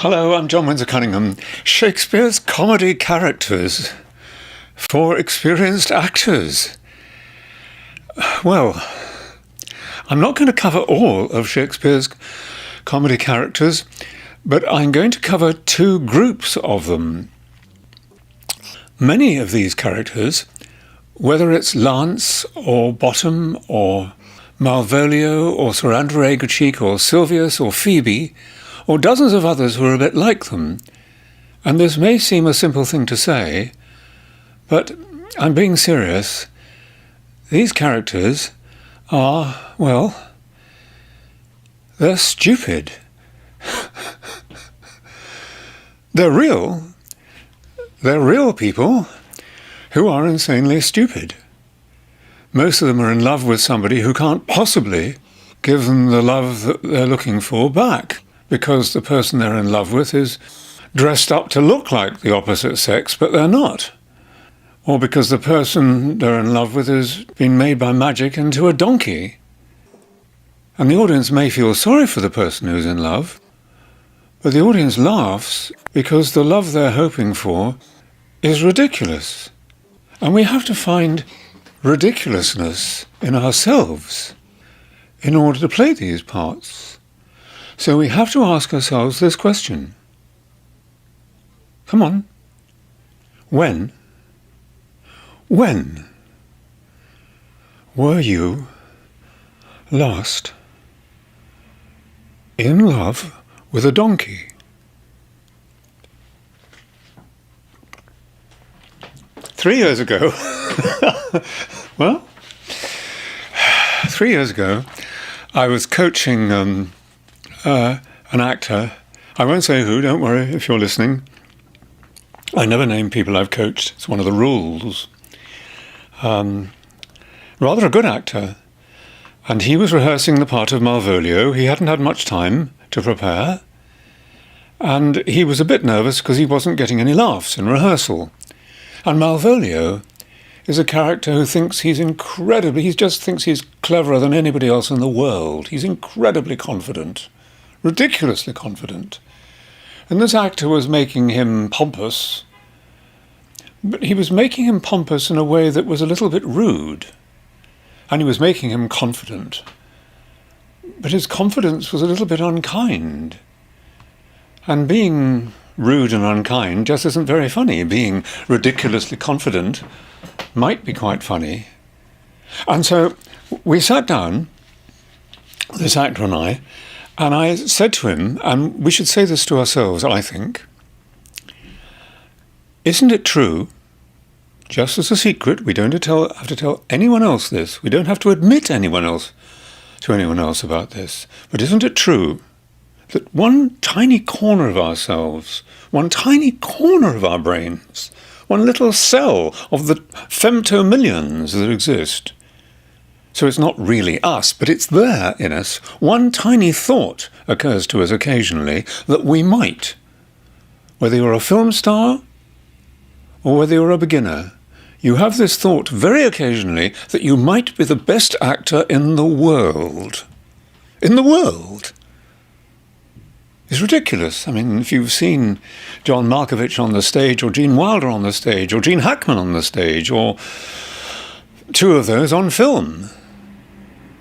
Hello, I'm John Windsor-Cunningham. Shakespeare's comedy characters for experienced actors. Well, I'm not going to cover all of Shakespeare's comedy characters, but I'm going to cover two groups of them. Many of these characters, whether it's Lance or Bottom or Malvolio or Sir Andrew Aguecheek or Silvius or Phoebe, or dozens of others who are a bit like them, and this may seem a simple thing to say, but I'm being serious. These characters are, well, they're stupid. They're real. They're real people who are insanely stupid. Most of them are in love with somebody who can't possibly give them the love that they're looking for back, because the person they're in love with is dressed up to look like the opposite sex, but they're not. Or because the person they're in love with has been made by magic into a donkey. And the audience may feel sorry for the person who's in love, but the audience laughs because the love they're hoping for is ridiculous. And we have to find ridiculousness in ourselves in order to play these parts. So we have to ask ourselves this question. Come on. When were you last in love with a donkey? Three years ago, well, 3 years ago, I was coaching an actor. I won't say who, don't worry if you're listening. I never name people I've coached. It's one of the rules. Rather a good actor. And he was rehearsing the part of Malvolio. He hadn't had much time to prepare. And he was a bit nervous because he wasn't getting any laughs in rehearsal. And Malvolio is a character who thinks he just thinks he's cleverer than anybody else in the world. He's incredibly confident, ridiculously confident. And this actor was making him pompous, but he was making him pompous in a way that was a little bit rude. And he was making him confident. But his confidence was a little bit unkind. And being rude and unkind just isn't very funny. Being ridiculously confident might be quite funny. And so we sat down, this actor and I said to him, and we should say this to ourselves, I think, isn't it true, just as a secret, we don't have to tell anyone else this, we don't have to admit to anyone else about this, but isn't it true that one tiny corner of ourselves, one tiny corner of our brains, one little cell of the femtomillions that exist, so it's not really us, but it's there in us, one tiny thought occurs to us occasionally that we might, whether you're a film star or whether you're a beginner, you have this thought very occasionally that you might be the best actor in the world. In the world. It's ridiculous. I mean, if you've seen John Malkovich on the stage, or Gene Wilder on the stage, or Gene Hackman on the stage, or two of those on film,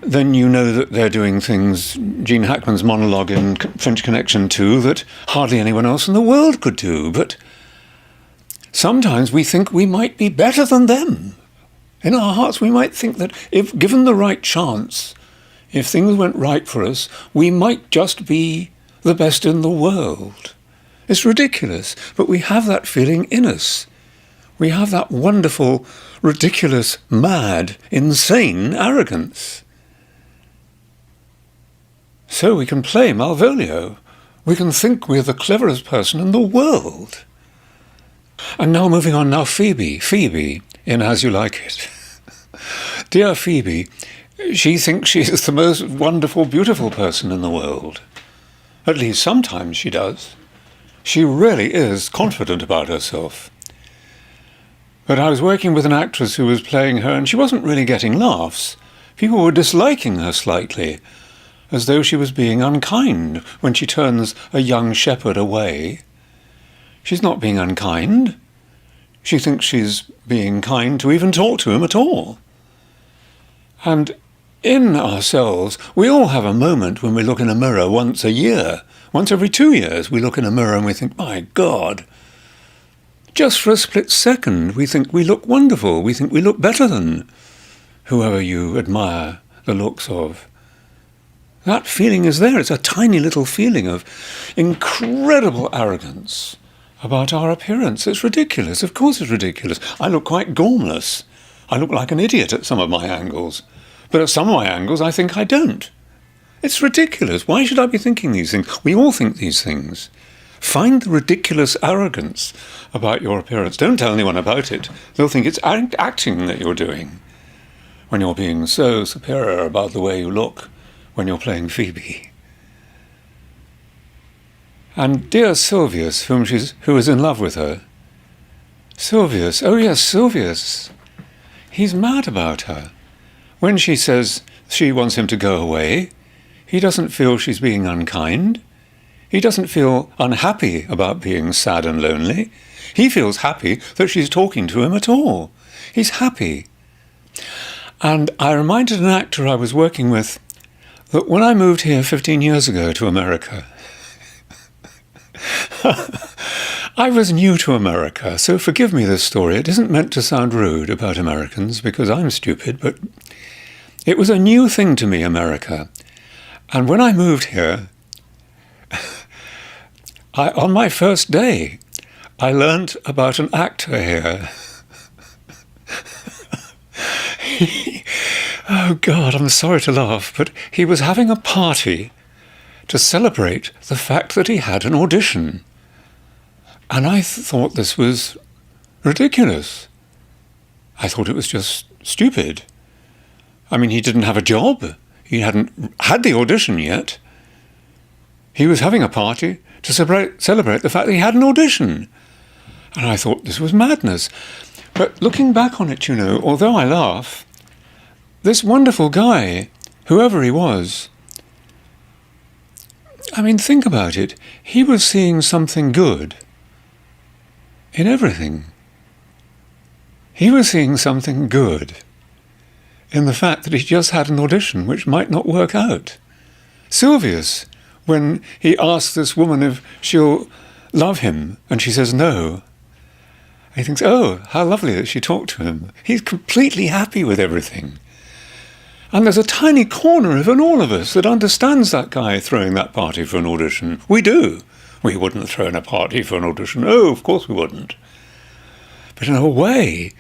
then you know that they're doing things, Gene Hackman's monologue in French Connection 2, that hardly anyone else in the world could do. But sometimes we think we might be better than them. In our hearts, we might think that if given the right chance, if things went right for us, we might just be the best in the world. It's ridiculous, but we have that feeling in us. We have that wonderful, ridiculous, mad, insane arrogance. So we can play Malvolio. We can think we're the cleverest person in the world. And now moving on, now Phoebe in As You Like It. Dear Phoebe, she thinks she is the most wonderful, beautiful person in the world. At least sometimes she does. She really is confident about herself. But I was working with an actress who was playing her, and she wasn't really getting laughs. People were disliking her slightly, as though she was being unkind when she turns a young shepherd away. She's not being unkind. She thinks she's being kind to even talk to him at all. And in ourselves, we all have a moment when we look in a mirror once a year. Once every 2 years, we look in a mirror and we think, my God. Just for a split second, we think we look wonderful. We think we look better than whoever you admire the looks of. That feeling is there. It's a tiny little feeling of incredible arrogance about our appearance. It's ridiculous. Of course it's ridiculous. I look quite gormless. I look like an idiot at some of my angles. But at some of my angles, I think I don't. It's ridiculous. Why should I be thinking these things? We all think these things. Find the ridiculous arrogance about your appearance. Don't tell anyone about it. They'll think it's acting that you're doing when you're being so superior about the way you look when you're playing Phoebe. And dear Sylvius, who is in love with her, Sylvius, oh yes, Sylvius, he's mad about her. When she says she wants him to go away, he doesn't feel she's being unkind. He doesn't feel unhappy about being sad and lonely. He feels happy that she's talking to him at all. He's happy. And I reminded an actor I was working with that when I moved here 15 years ago to America, I was new to America, so forgive me this story. It isn't meant to sound rude about Americans because I'm stupid, but it was a new thing to me, America. And when I moved here, on my first day, I learnt about an actor here. Oh God, I'm sorry to laugh, but he was having a party to celebrate the fact that he had an audition. And I thought this was ridiculous. I thought it was just stupid. I mean, he didn't have a job. He hadn't had the audition yet. He was having a party to celebrate the fact that he had an audition. And I thought this was madness. But looking back on it, although I laugh, this wonderful guy, whoever he was, I mean, think about it. He was seeing something good in everything. He was seeing something good in the fact that he just had an audition which might not work out. Sylvius, when he asks this woman if she'll love him, and she says no, he thinks, oh, how lovely that she talked to him. He's completely happy with everything. And there's a tiny corner of all of us that understands that guy throwing that party for an audition. We do. We wouldn't throw in a party for an audition. Oh, of course we wouldn't. But in a way,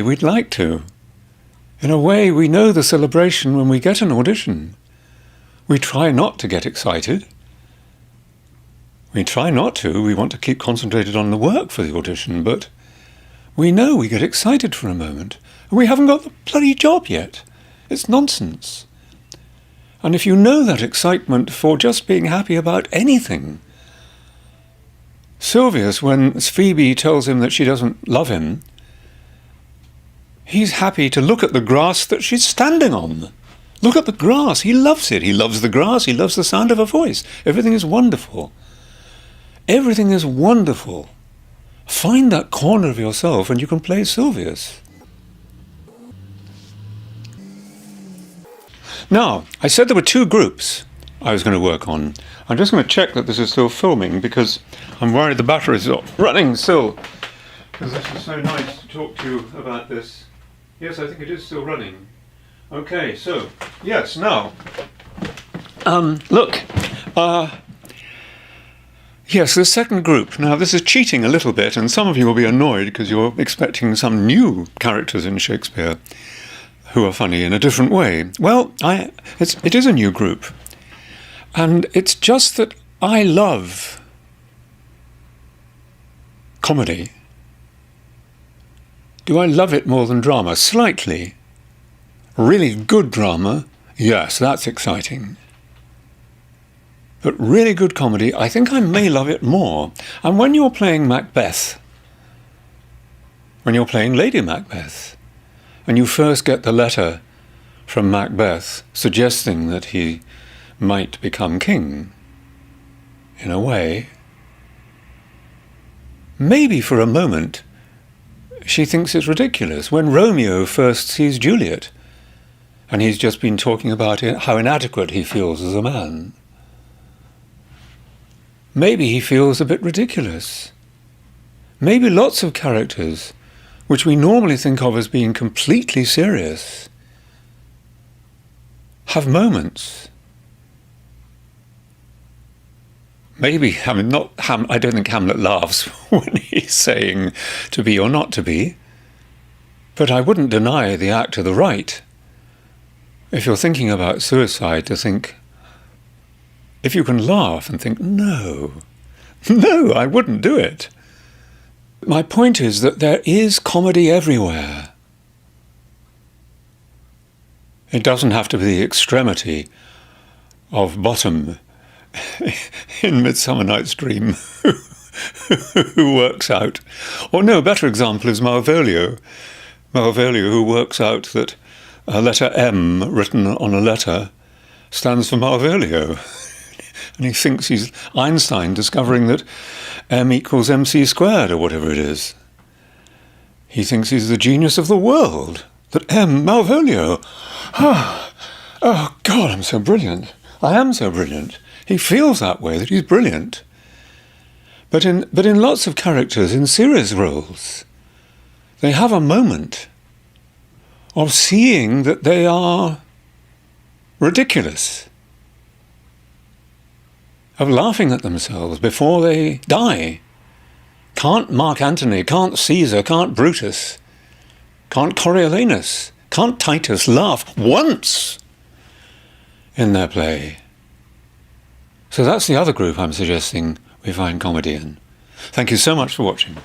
we'd like to. In a way, we know the celebration when we get an audition. We try not to get excited. We try not to. We want to keep concentrated on the work for the audition, but we know we get excited for a moment. And we haven't got the bloody job yet. It's nonsense. And if you know that excitement for just being happy about anything, Sylvius, when Phoebe tells him that she doesn't love him, he's happy to look at the grass that she's standing on. Look at the grass. He loves it. He loves the grass. He loves the sound of her voice. Everything is wonderful. Everything is wonderful. Find that corner of yourself and you can play Sylvius. Now, I said there were 2 groups I was going to work on. I'm just going to check that this is still filming because I'm worried the battery's not running still. Because this is so nice to talk to you about this. Yes, I think it is still running. Okay, so, yes, now, look, yes, the second group. Now, this is cheating a little bit, and some of you will be annoyed because you're expecting some new characters in Shakespeare who are funny in a different way. Well, it is a new group, and it's just that I love comedy. Do I love it more than drama? Slightly. Really good drama, yes, that's exciting. But really good comedy, I think I may love it more. And when you're playing Macbeth, when you're playing Lady Macbeth, and you first get the letter from Macbeth, suggesting that he might become king, in a way. Maybe for a moment she thinks it's ridiculous when Romeo first sees Juliet, and he's just been talking about how inadequate he feels as a man. Maybe he feels a bit ridiculous. Maybe lots of characters, which we normally think of as being completely serious, have moments. Maybe, I don't think Hamlet laughs when he's saying to be or not to be, but I wouldn't deny the act of the right. If you're thinking about suicide, to think, if you can laugh and think, no, I wouldn't do it. My point is that there is comedy everywhere. It doesn't have to be the extremity of Bottom in Midsummer Night's Dream, who works out. Or no, a better example is Malvolio. Malvolio, who works out that a letter M written on a letter stands for Malvolio. And he thinks he's Einstein discovering that M equals MC squared, or whatever it is. He thinks he's the genius of the world, that M, Malvolio. Oh, God, I'm so brilliant. I am so brilliant. He feels that way, that he's brilliant. But in lots of characters, in serious roles, they have a moment of seeing that they are ridiculous, of laughing at themselves before they die. Can't Mark Antony, can't Caesar, can't Brutus, can't Coriolanus, can't Titus laugh once in their play? So that's the other group I'm suggesting we find comedy in. Thank you so much for watching.